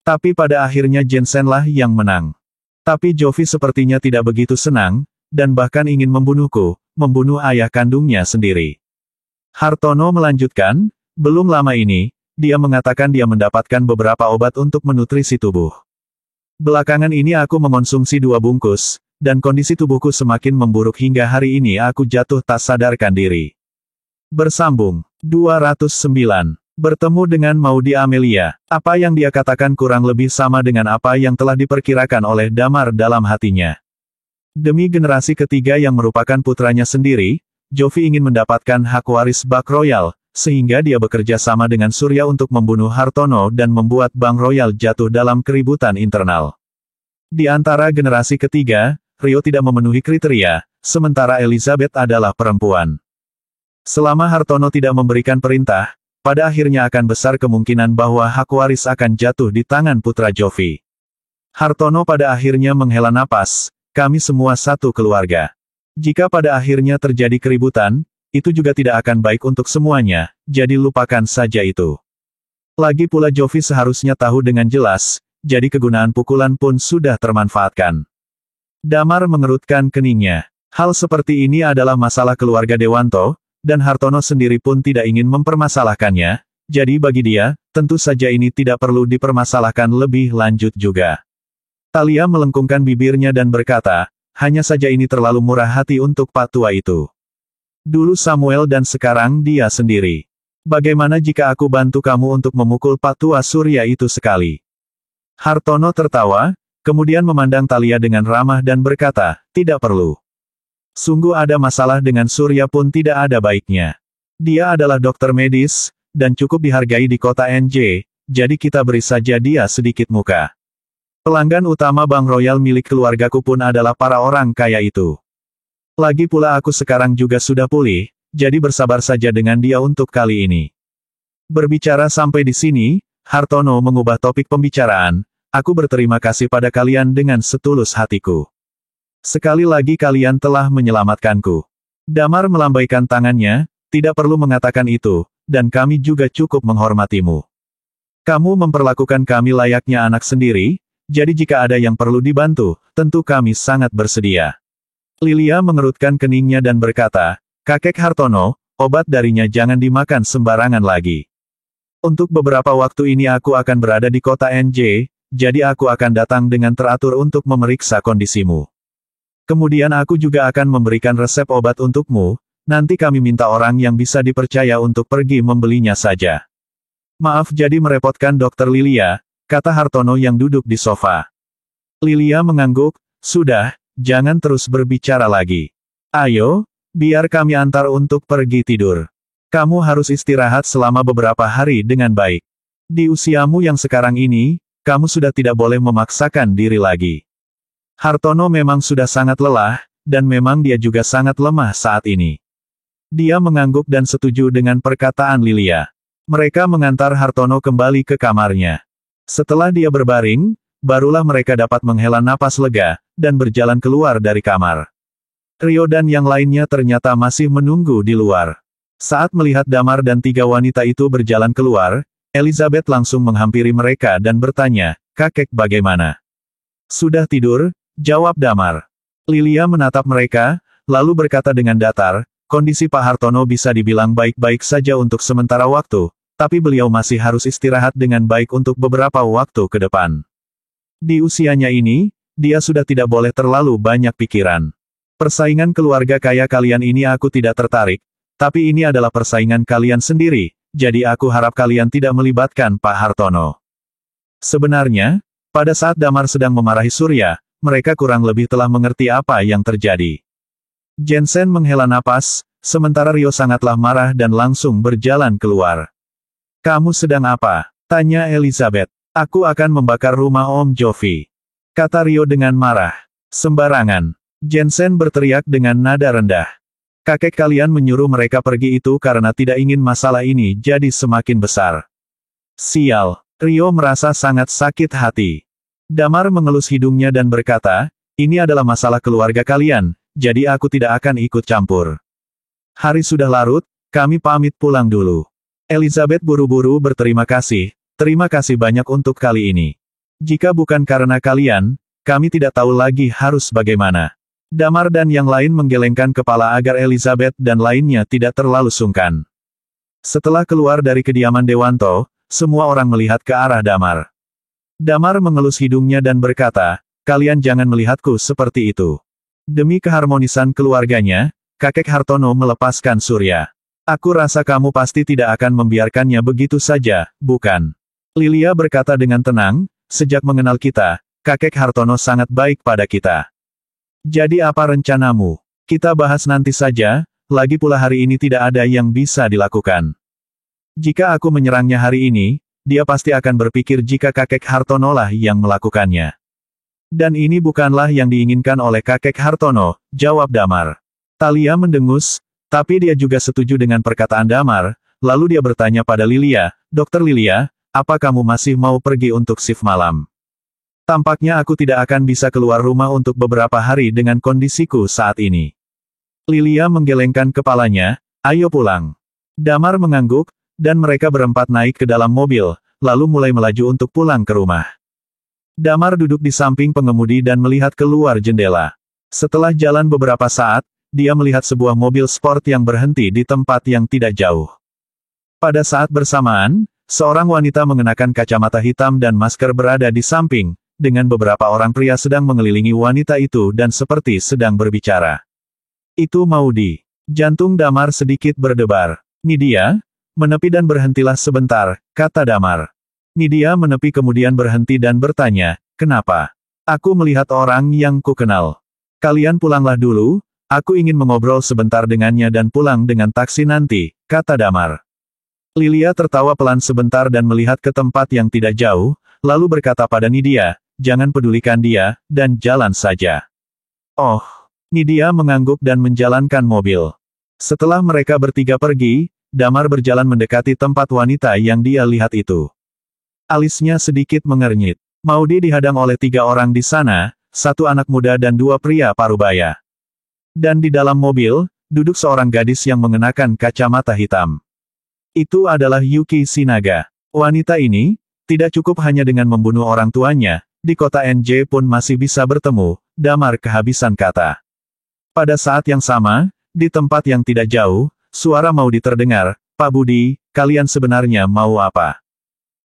Speaker 1: Tapi pada akhirnya Jensenlah yang menang. Tapi Jovi sepertinya tidak begitu senang, dan bahkan ingin membunuhku, membunuh ayah kandungnya sendiri. Hartono melanjutkan, belum lama ini, dia mengatakan dia mendapatkan beberapa obat untuk menutrisi tubuh. Belakangan ini aku mengonsumsi 2 bungkus, dan kondisi tubuhku semakin memburuk hingga hari ini aku jatuh tak sadarkan diri. Bersambung. 209. Bertemu dengan Maudy Amelia. Apa yang dia katakan kurang lebih sama dengan apa yang telah diperkirakan oleh Damar dalam hatinya. Demi generasi ketiga yang merupakan putranya sendiri, Jovi ingin mendapatkan hak waris Bak Royal, sehingga dia bekerja sama dengan Surya untuk membunuh Hartono dan membuat Bank Royal jatuh dalam keributan internal. Di antara generasi ketiga, Rio tidak memenuhi kriteria, sementara Elizabeth adalah perempuan. Selama Hartono tidak memberikan perintah, pada akhirnya akan besar kemungkinan bahwa hak waris akan jatuh di tangan putra Jovi. Hartono pada akhirnya menghela napas, kami semua satu keluarga. Jika pada akhirnya terjadi keributan, itu juga tidak akan baik untuk semuanya, jadi lupakan saja itu. Lagi pula Jovi seharusnya tahu dengan jelas, jadi kegunaan pukulan pun sudah termanfaatkan. Damar mengerutkan keningnya. Hal seperti ini adalah masalah keluarga Dewanto, dan Hartono sendiri pun tidak ingin mempermasalahkannya, jadi bagi dia, tentu saja ini tidak perlu dipermasalahkan lebih lanjut juga. Talia melengkungkan bibirnya dan berkata, hanya saja ini terlalu murah hati untuk Pak Tua itu. Dulu Samuel dan sekarang dia sendiri. Bagaimana jika aku bantu kamu untuk memukul Pak Tua Surya itu sekali? Hartono tertawa, kemudian memandang Talia dengan ramah dan berkata, tidak perlu. Sungguh ada masalah dengan Surya pun tidak ada baiknya. Dia adalah dokter medis, dan cukup dihargai di kota NJ, jadi kita beri saja dia sedikit muka. Pelanggan utama Bank Royal milik keluargaku pun adalah para orang kaya itu. Lagi pula aku sekarang juga sudah pulih, jadi bersabar saja dengan dia untuk kali ini. Berbicara sampai di sini, Hartono mengubah topik pembicaraan, aku berterima kasih pada kalian dengan setulus hatiku. Sekali lagi kalian telah menyelamatkanku. Damar melambaikan tangannya, tidak perlu mengatakan itu, dan kami juga cukup menghormatimu. Kamu memperlakukan kami layaknya anak sendiri, jadi jika ada yang perlu dibantu, tentu kami sangat bersedia. Lilia mengerutkan keningnya dan berkata, Kakek Hartono, obat darinya jangan dimakan sembarangan lagi. Untuk beberapa waktu ini aku akan berada di kota NJ, jadi aku akan datang dengan teratur untuk memeriksa kondisimu. Kemudian aku juga akan memberikan resep obat untukmu, nanti kami minta orang yang bisa dipercaya untuk pergi membelinya saja. Maaf jadi merepotkan Dokter Lilia, kata Hartono yang duduk di sofa. Lilia mengangguk, sudah, jangan terus berbicara lagi. Ayo, biar kami antar untuk pergi tidur. Kamu harus istirahat selama beberapa hari dengan baik. Di usiamu yang sekarang ini, kamu sudah tidak boleh memaksakan diri lagi. Hartono memang sudah sangat lelah, dan memang dia juga sangat lemah saat ini. Dia mengangguk dan setuju dengan perkataan Lilia. Mereka mengantar Hartono kembali ke kamarnya. Setelah dia berbaring, barulah mereka dapat menghela napas lega, dan berjalan keluar dari kamar. Rio dan yang lainnya ternyata masih menunggu di luar. Saat melihat Damar dan tiga wanita itu berjalan keluar, Elizabeth langsung menghampiri mereka dan bertanya, kakek bagaimana? Sudah tidur? Jawab Damar. Lilia menatap mereka, lalu berkata dengan datar, kondisi Pak Hartono bisa dibilang baik-baik saja untuk sementara waktu, tapi beliau masih harus istirahat dengan baik untuk beberapa waktu ke depan. Di usianya ini, dia sudah tidak boleh terlalu banyak pikiran. Persaingan keluarga kaya kalian ini aku tidak tertarik, tapi ini adalah persaingan kalian sendiri, jadi aku harap kalian tidak melibatkan Pak Hartono. Sebenarnya, pada saat Damar sedang memarahi Surya, mereka kurang lebih telah mengerti apa yang terjadi. Jensen menghela napas, sementara Rio sangatlah marah dan langsung berjalan keluar. Kamu sedang apa? Tanya Elizabeth. Aku akan membakar rumah Om Jovi. Kata Rio dengan marah. Sembarangan. Jensen berteriak dengan nada rendah. Kakek kalian menyuruh mereka pergi itu karena tidak ingin masalah ini jadi semakin besar. Sial. Rio merasa sangat sakit hati. Damar mengelus hidungnya dan berkata, ini adalah masalah keluarga kalian, jadi aku tidak akan ikut campur. Hari sudah larut, kami pamit pulang dulu. Elizabeth buru-buru berterima kasih, terima kasih banyak untuk kali ini. Jika bukan karena kalian, kami tidak tahu lagi harus bagaimana. Damar dan yang lain menggelengkan kepala agar Elizabeth dan lainnya tidak terlalu sungkan. Setelah keluar dari kediaman Dewanto, semua orang melihat ke arah Damar. Damar mengelus hidungnya dan berkata, kalian jangan melihatku seperti itu. Demi keharmonisan keluarganya, kakek Hartono melepaskan Surya. Aku rasa kamu pasti tidak akan membiarkannya begitu saja, bukan? Lilia berkata dengan tenang, sejak mengenal kita, kakek Hartono sangat baik pada kita. Jadi apa rencanamu? Kita bahas nanti saja, lagi pula hari ini tidak ada yang bisa dilakukan. Jika aku menyerangnya hari ini, dia pasti akan berpikir jika kakek Hartono lah yang melakukannya. Dan ini bukanlah yang diinginkan oleh kakek Hartono, jawab Damar. Thalia mendengus, tapi dia juga setuju dengan perkataan Damar, lalu dia bertanya pada Lilia, Dokter Lilia, apa kamu masih mau pergi untuk shift malam? Tampaknya aku tidak akan bisa keluar rumah untuk beberapa hari dengan kondisiku saat ini. Lilia menggelengkan kepalanya, ayo pulang. Damar mengangguk, dan mereka berempat naik ke dalam mobil, lalu mulai melaju untuk pulang ke rumah. Damar duduk di samping pengemudi dan melihat keluar jendela. Setelah jalan beberapa saat, dia melihat sebuah mobil sport yang berhenti di tempat yang tidak jauh. Pada saat bersamaan, seorang wanita mengenakan kacamata hitam dan masker berada di samping, dengan beberapa orang pria sedang mengelilingi wanita itu dan seperti sedang berbicara. Itu Maudy. Jantung Damar sedikit berdebar. Nidia? Menepi dan berhentilah sebentar, kata Damar. Nidia menepi kemudian berhenti dan bertanya, kenapa? Aku melihat orang yang ku kenal. Kalian pulanglah dulu, aku ingin mengobrol sebentar dengannya dan pulang dengan taksi nanti, kata Damar. Lilia tertawa pelan sebentar dan melihat ke tempat yang tidak jauh, lalu berkata pada Nidia, jangan pedulikan dia, dan jalan saja. Oh, Nidia mengangguk dan menjalankan mobil. Setelah mereka bertiga pergi, Damar berjalan mendekati tempat wanita yang dia lihat itu. Alisnya sedikit mengernyit. Maudy dihadang oleh 3 orang di sana, 1 anak muda dan 2 pria parubaya. Dan di dalam mobil, duduk seorang gadis yang mengenakan kacamata hitam. Itu adalah Yuki Shinaga. Wanita ini, tidak cukup hanya dengan membunuh orang tuanya, di kota NJ pun masih bisa bertemu, Damar kehabisan kata. Pada saat yang sama, di tempat yang tidak jauh, suara Maudy terdengar, Pak Budi, kalian sebenarnya mau apa?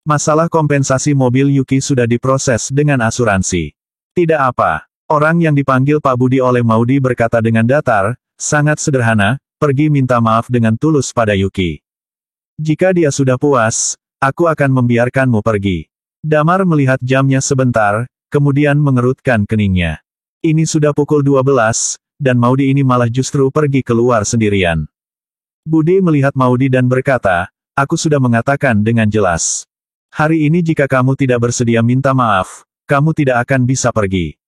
Speaker 1: Masalah kompensasi mobil Yuki sudah diproses dengan asuransi. Tidak apa. Orang yang dipanggil Pak Budi oleh Maudy berkata dengan datar, sangat sederhana, pergi minta maaf dengan tulus pada Yuki. Jika dia sudah puas, aku akan membiarkanmu pergi. Damar melihat jamnya sebentar, kemudian mengerutkan keningnya. Ini sudah pukul 12, dan Maudy ini malah justru pergi keluar sendirian. Budi melihat Maudy dan berkata, aku sudah mengatakan dengan jelas. Hari ini jika kamu tidak bersedia minta maaf, kamu tidak akan bisa pergi.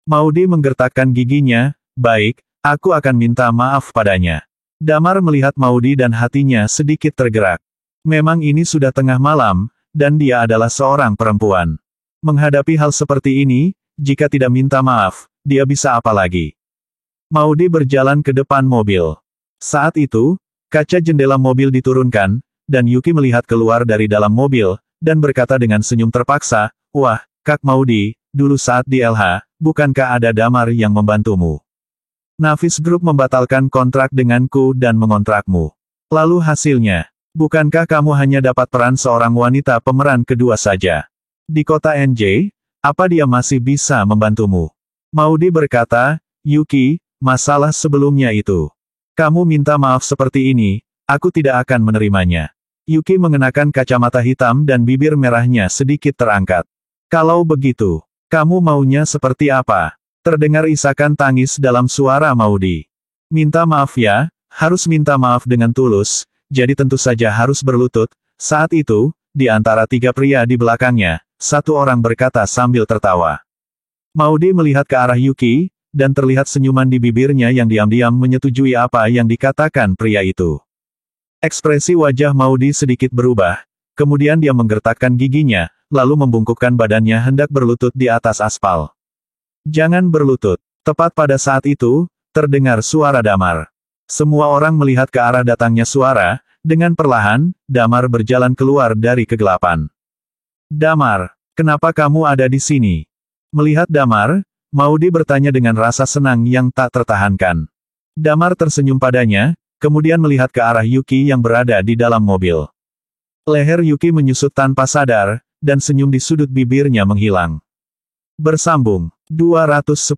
Speaker 1: Maudy menggertakkan giginya, baik, aku akan minta maaf padanya. Damar melihat Maudy dan hatinya sedikit tergerak. Memang ini sudah tengah malam, dan dia adalah seorang perempuan. Menghadapi hal seperti ini, jika tidak minta maaf, dia bisa apa lagi? Maudy berjalan ke depan mobil. Saat itu, kaca jendela mobil diturunkan, dan Yuki melihat keluar dari dalam mobil, dan berkata dengan senyum terpaksa, wah, Kak Maudy, dulu saat di LH, bukankah ada Damar yang membantumu? Navis Group membatalkan kontrak denganku dan mengontrakmu. Lalu hasilnya, bukankah kamu hanya dapat peran seorang wanita pemeran kedua saja? Di kota NJ, apa dia masih bisa membantumu? Maudy berkata, Yuki, masalah sebelumnya itu. Kamu minta maaf seperti ini, aku tidak akan menerimanya. Yuki mengenakan kacamata hitam dan bibir merahnya sedikit terangkat. Kalau begitu, kamu maunya seperti apa? Terdengar isakan tangis dalam suara Maudy. Minta maaf ya, harus minta maaf dengan tulus, jadi tentu saja harus berlutut. Saat itu, di antara 3 pria di belakangnya, 1 orang berkata sambil tertawa. Maudy melihat ke arah Yuki, dan terlihat senyuman di bibirnya yang diam-diam menyetujui apa yang dikatakan pria itu. Ekspresi wajah Maudy sedikit berubah, kemudian dia menggertakkan giginya, lalu membungkukkan badannya hendak berlutut di atas aspal. Jangan berlutut. Tepat pada saat itu, terdengar suara Damar. Semua orang melihat ke arah datangnya suara, dengan perlahan, Damar berjalan keluar dari kegelapan. Damar, kenapa kamu ada di sini? Melihat Damar, Maudy bertanya dengan rasa senang yang tak tertahankan. Damar tersenyum padanya, kemudian melihat ke arah Yuki yang berada di dalam mobil. Leher Yuki menyusut tanpa sadar, dan senyum di sudut bibirnya menghilang. Bersambung. 210.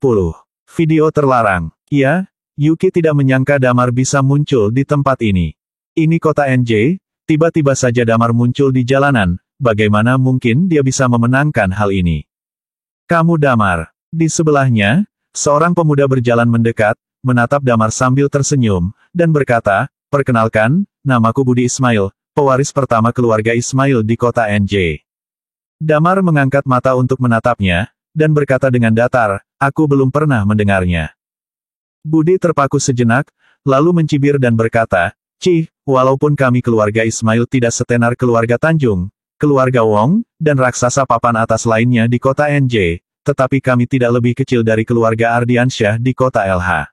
Speaker 1: Video terlarang. Ya, Yuki tidak menyangka Damar bisa muncul di tempat ini. Ini kota NJ, tiba-tiba saja Damar muncul di jalanan, bagaimana mungkin dia bisa memenangkan hal ini? Kamu Damar. Di sebelahnya, seorang pemuda berjalan mendekat, menatap Damar sambil tersenyum, dan berkata, "Perkenalkan, namaku Budi Ismail, pewaris pertama keluarga Ismail di kota NJ." Damar mengangkat mata untuk menatapnya, dan berkata dengan datar, "Aku belum pernah mendengarnya." Budi terpaku sejenak, lalu mencibir dan berkata, "Cih, walaupun kami keluarga Ismail tidak setenar keluarga Tanjung, keluarga Wong, dan raksasa papan atas lainnya di kota NJ, tetapi kami tidak lebih kecil dari keluarga Ardiansyah di kota LH.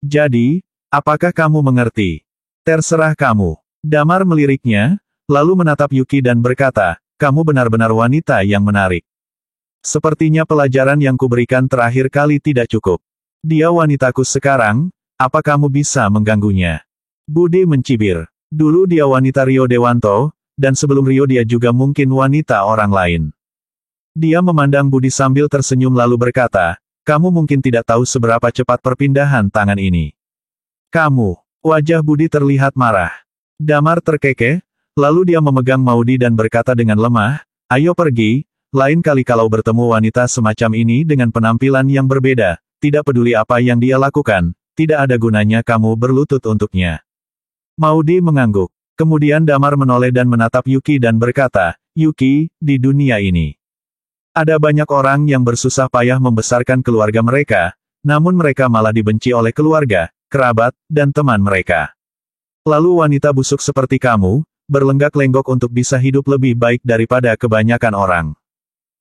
Speaker 1: Jadi, apakah kamu mengerti? Terserah kamu." Damar meliriknya, lalu menatap Yuki dan berkata, "Kamu benar-benar wanita yang menarik. Sepertinya pelajaran yang kuberikan terakhir kali tidak cukup. Dia wanitaku sekarang, apa kamu bisa mengganggunya?" Budi mencibir. Dulu dia wanita Rio Dewanto, dan sebelum Rio dia juga mungkin wanita orang lain. Dia memandang Budi sambil tersenyum lalu berkata, "Kamu mungkin tidak tahu seberapa cepat perpindahan tangan ini." "Kamu." Wajah Budi terlihat marah. Damar terkekeh, lalu dia memegang Maudi dan berkata dengan lemah, "Ayo pergi, lain kali kalau bertemu wanita semacam ini dengan penampilan yang berbeda, tidak peduli apa yang dia lakukan, tidak ada gunanya kamu berlutut untuknya." Maudi mengangguk. Kemudian Damar menoleh dan menatap Yuki dan berkata, "Yuki, di dunia ini ada banyak orang yang bersusah payah membesarkan keluarga mereka, namun mereka malah dibenci oleh keluarga, kerabat, dan teman mereka. Lalu wanita busuk seperti kamu, berlenggak-lenggok untuk bisa hidup lebih baik daripada kebanyakan orang.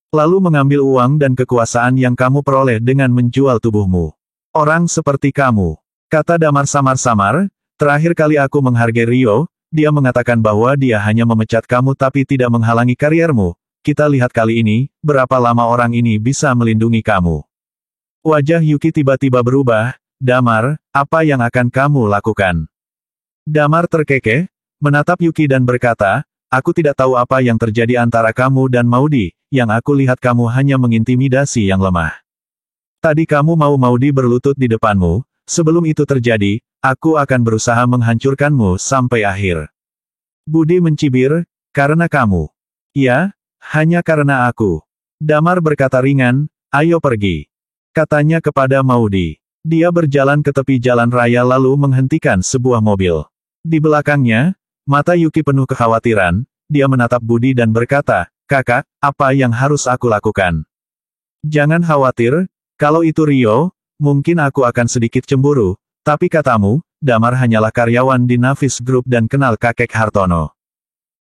Speaker 1: Lalu mengambil uang dan kekuasaan yang kamu peroleh dengan menjual tubuhmu. Orang seperti kamu." Kata Damar samar-samar, "Terakhir kali aku menghargai Rio, dia mengatakan bahwa dia hanya memecat kamu tapi tidak menghalangi kariermu. Kita lihat kali ini, berapa lama orang ini bisa melindungi kamu." Wajah Yuki tiba-tiba berubah. "Damar, apa yang akan kamu lakukan?" Damar terkekeh, menatap Yuki dan berkata, "Aku tidak tahu apa yang terjadi antara kamu dan Maudi, yang aku lihat kamu hanya mengintimidasi yang lemah. Tadi kamu mau Maudi berlutut di depanmu, sebelum itu terjadi, aku akan berusaha menghancurkanmu sampai akhir." Budi mencibir, "Karena kamu." "Ya, hanya karena aku." Damar berkata ringan, "Ayo pergi." Katanya kepada Maudi. Dia berjalan ke tepi jalan raya lalu menghentikan sebuah mobil. Di belakangnya, mata Yuki penuh kekhawatiran, dia menatap Budi dan berkata, "Kakak, apa yang harus aku lakukan?" "Jangan khawatir, kalau itu Rio, mungkin aku akan sedikit cemburu, tapi katamu, Damar hanyalah karyawan di Navis Group dan kenal kakek Hartono.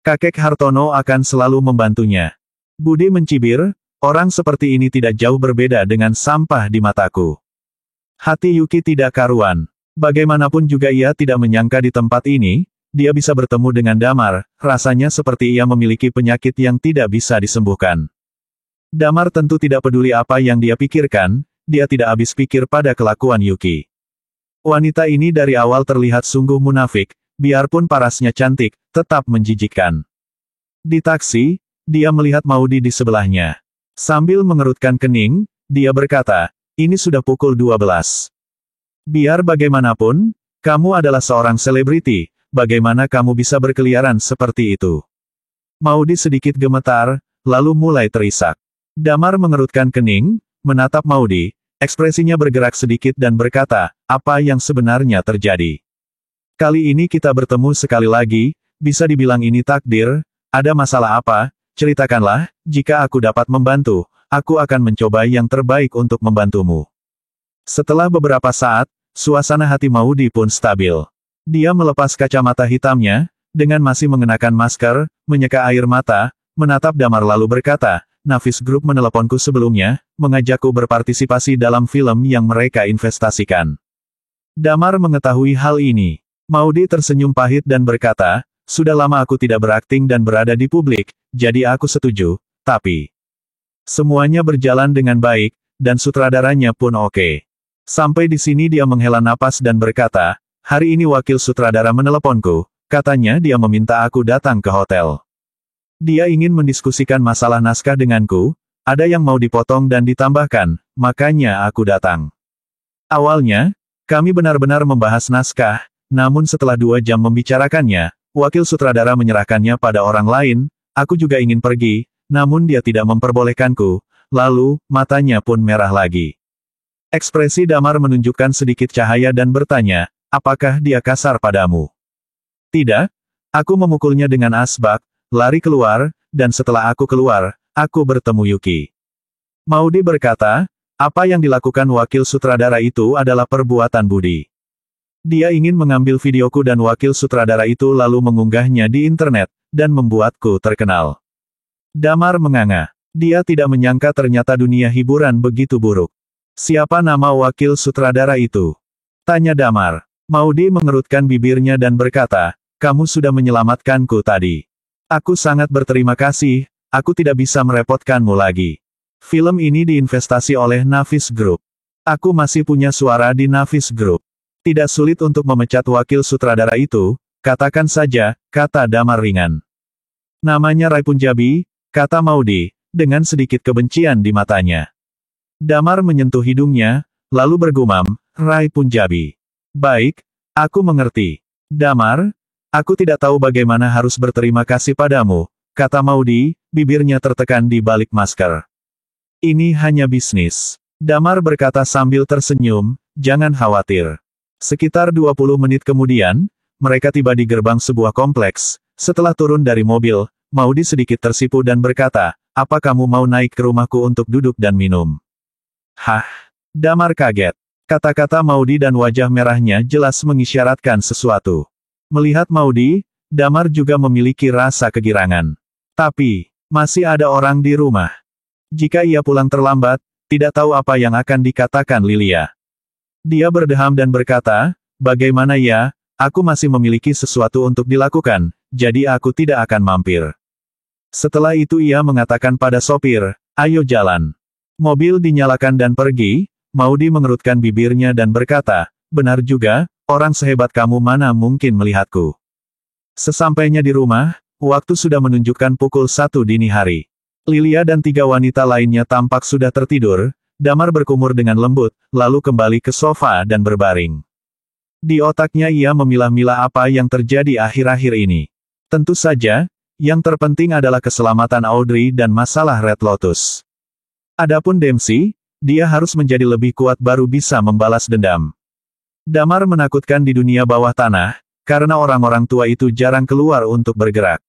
Speaker 1: Kakek Hartono akan selalu membantunya." Budi mencibir, "Orang seperti ini tidak jauh berbeda dengan sampah di mataku." Hati Yuki tidak karuan. Bagaimanapun juga ia tidak menyangka di tempat ini, dia bisa bertemu dengan Damar, rasanya seperti ia memiliki penyakit yang tidak bisa disembuhkan. Damar tentu tidak peduli apa yang dia pikirkan, dia tidak habis pikir pada kelakuan Yuki. Wanita ini dari awal terlihat sungguh munafik, biarpun parasnya cantik, tetap menjijikkan. Di taksi, dia melihat Maudi di sebelahnya. Sambil mengerutkan kening, dia berkata, "Ini sudah pukul 12. Biar bagaimanapun, kamu adalah seorang selebriti, bagaimana kamu bisa berkeliaran seperti itu?" Maudi sedikit gemetar, lalu mulai terisak. Damar mengerutkan kening, menatap Maudi, ekspresinya bergerak sedikit dan berkata, "Apa yang sebenarnya terjadi? Kali ini kita bertemu sekali lagi, bisa dibilang ini takdir, ada masalah apa? Ceritakanlah, jika aku dapat membantu, aku akan mencoba yang terbaik untuk membantumu." Setelah beberapa saat, suasana hati Maudi pun stabil. Dia melepas kacamata hitamnya, dengan masih mengenakan masker, menyeka air mata, menatap Damar lalu berkata, "Navis Group meneleponku sebelumnya, mengajakku berpartisipasi dalam film yang mereka investasikan." Damar mengetahui hal ini. Maudi tersenyum pahit dan berkata, "Sudah lama aku tidak berakting dan berada di publik, jadi aku setuju, tapi semuanya berjalan dengan baik, dan sutradaranya pun oke." Sampai di sini dia menghela napas dan berkata, "Hari ini wakil sutradara meneleponku, katanya dia meminta aku datang ke hotel. Dia ingin mendiskusikan masalah naskah denganku, ada yang mau dipotong dan ditambahkan, makanya aku datang. Awalnya, kami benar-benar membahas naskah, namun setelah 2 jam membicarakannya, wakil sutradara menyerahkannya pada orang lain. Aku juga ingin pergi, namun dia tidak memperbolehkanku. Lalu, matanya pun merah lagi. Ekspresi Damar menunjukkan sedikit cahaya dan bertanya, apakah dia kasar padamu? Tidak. Aku memukulnya dengan asbak, lari keluar, dan setelah aku keluar, aku bertemu Yuki. Maudi berkata, apa yang dilakukan wakil sutradara itu adalah perbuatan budi. Dia ingin mengambil videoku dan wakil sutradara itu lalu mengunggahnya di internet, dan membuatku terkenal. Damar menganga. Dia tidak menyangka ternyata dunia hiburan begitu buruk. Siapa nama wakil sutradara itu? Tanya Damar. Maudi mengerutkan bibirnya dan berkata, kamu sudah menyelamatkanku tadi. Aku sangat berterima kasih, aku tidak bisa merepotkanmu lagi. Film ini diinvestasi oleh Navis Group. Aku masih punya suara di Navis Group. Tidak sulit untuk memecat wakil sutradara itu, katakan saja, kata Damar ringan. Namanya Rai Punjabi, kata Maudi, dengan sedikit kebencian di matanya. Damar menyentuh hidungnya, lalu bergumam, Rai Punjabi. Baik, aku mengerti. Damar, aku tidak tahu bagaimana harus berterima kasih padamu, kata Maudi, bibirnya tertekan di balik masker. Ini hanya bisnis. Damar berkata sambil tersenyum, jangan khawatir. Sekitar 20 menit kemudian, mereka tiba di gerbang sebuah kompleks. Setelah turun dari mobil, Maudi sedikit tersipu dan berkata, apa kamu mau naik ke rumahku untuk duduk dan minum? Hah? Damar kaget. Kata-kata Maudi dan wajah merahnya jelas mengisyaratkan sesuatu. Melihat Maudi, Damar juga memiliki rasa kegirangan. Tapi, masih ada orang di rumah. Jika ia pulang terlambat, tidak tahu apa yang akan dikatakan Lilia. Dia berdeham dan berkata, bagaimana ya, aku masih memiliki sesuatu untuk dilakukan, jadi aku tidak akan mampir. Setelah itu ia mengatakan pada sopir, ayo jalan. Mobil dinyalakan dan pergi. Maudi mengerutkan bibirnya dan berkata, benar juga, orang sehebat kamu mana mungkin melihatku. Sesampainya di rumah, waktu sudah menunjukkan pukul 1 dini hari. Lilia dan 3 wanita lainnya tampak sudah tertidur. Damar berkumur dengan lembut, lalu kembali ke sofa dan berbaring. Di otaknya ia memilah-milah apa yang terjadi akhir-akhir ini. Tentu saja, yang terpenting adalah keselamatan Audrey dan masalah Red Lotus. Adapun Dempsey, dia harus menjadi lebih kuat baru bisa membalas dendam. Damar menakutkan di dunia bawah tanah, karena orang-orang tua itu jarang keluar untuk bergerak.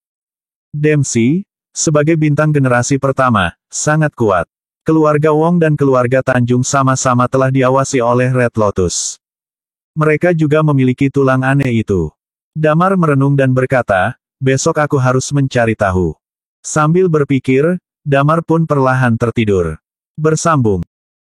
Speaker 1: Dempsey, sebagai bintang generasi pertama, sangat kuat. Keluarga Wong dan keluarga Tanjung sama-sama telah diawasi oleh Red Lotus. Mereka juga memiliki tulang aneh itu. Damar merenung dan berkata, besok aku harus mencari tahu. Sambil berpikir, Damar pun perlahan tertidur. Bersambung.